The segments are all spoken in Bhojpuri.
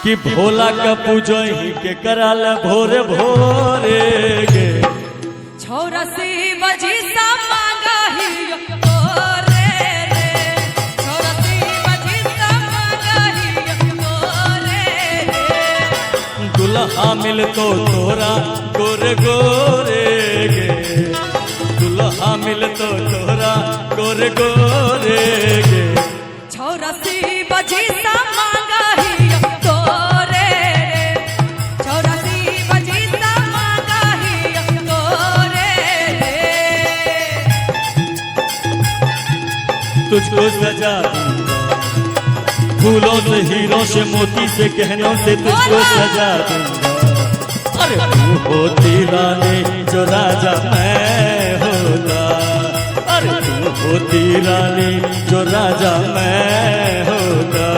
कि भोला का पूजो ही के कराल भोरे भोरे गे छोरा सी बजी सा मांगा ही तोरे रे छोरा सी बजी सा मांगा ही तोरे रे दुल्हा मिल तो तोरा गोरे गोरे गे दुल्हा मिल तो तोरा गोरे गोरे गे छोरा सी बजी सा मांगा ही तोरे रे छोरा सी बजी सा मांगा ही तोरे रे तुझको सजा दूंगा फूलों से हीरों से मोती से गहनों से तुझको सजा दूंगा अरे तू होती रानी जो राजा मैं होता अरे तू होती रानी जो राजा मैं होता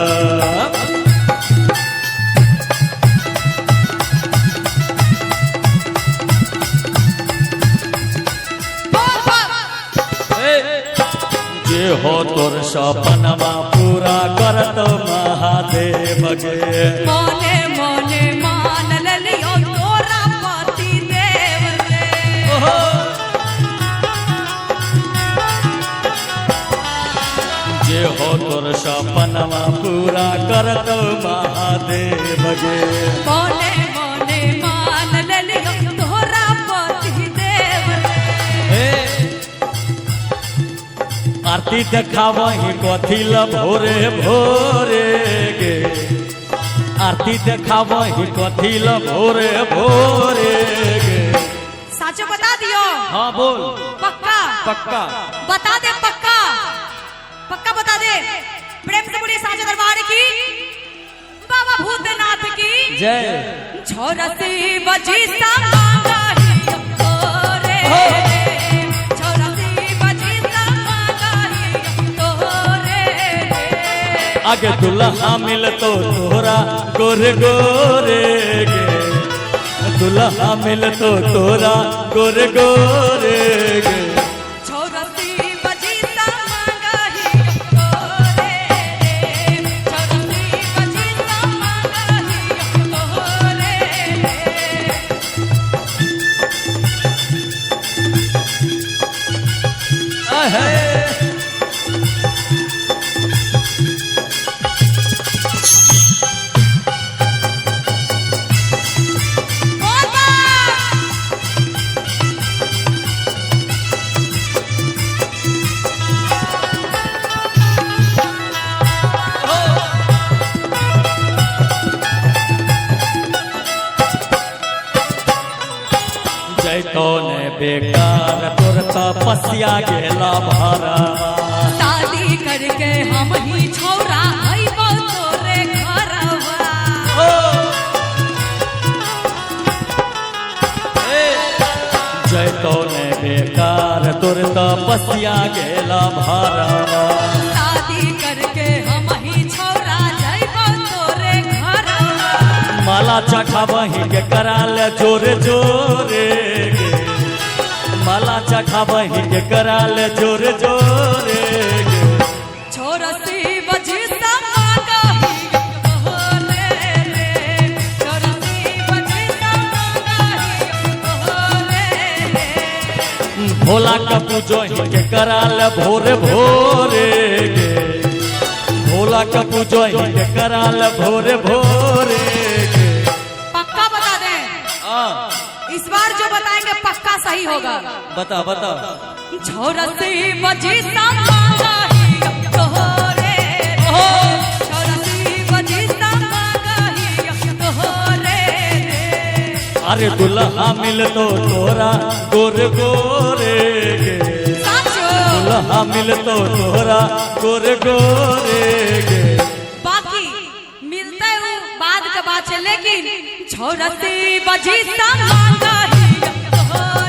जे हो तोर सपनमा पूरा करत महादेव गे मोने मोने मान लियो तोरा पति देव रे जे हो तोर सपनमा पूरा करत महादेव गे मोने मोने मान लियो तोरा पति देव रे आरती देखावही कथी ल भोरे भोरे गे आरती देखावही कथी ल भोरे भोरे गे साचो बता दियो हाँ बोल पक्का पक्का बता दे पक्का पक्का बता दे प्रेम से बोली साचे दरबार की बाबा भूतनाथ की जय छोरा सी बजी सा मांगा ही तोरे रे छोरा सी बजी सा मांगा ही तोरे रे आगे दुल्हा मिल तो तोरा गोरे गोरे गे दुल्हा मिल तो तोरा गोरे गोरे गे छोरा सी बजी सा मांगा ही तोरे रे छोरा सी बजी सा मांगा ही तोरे रे आहे जैतोने बेकार तोर तपस्या गेला भारा शादी करके हम ही छोरा आइबो तोरे घरवा जैतोने बेकार तोर तपस्या गेला भारा शादी करके हम ही छोरा जाइबो तोरे घरवा माला चढ़ावही के कराल जोरे जोरे गे माला चढ़ावही के कराल जोरे जोरे गे छोरा सी बजी सा मांगा ही तोरे रे छोरा सी बजी सा मांगा ही तोरे रे भोला का पूजो ही के कराल भोरे भोरे गे भोला का पूजो ही के कराल भोरे भोरे गे पक्का बता दे इस बार जो बताएंगे पक्का सही होगा बता बता छोरा सी बजी सा मांगा ही तोरे रे छोरा सी बजी सा मांगा ही तोरे रे अरे दुल्हा मिल तो तोरा गोरे गोरे गे साचो दुल्हा मिल तो तोरा गोरे गोरे गे बाकी मिलते हूँ बाद के बात है लेकिन छोरा सी बजी सा मांगा ही तोरे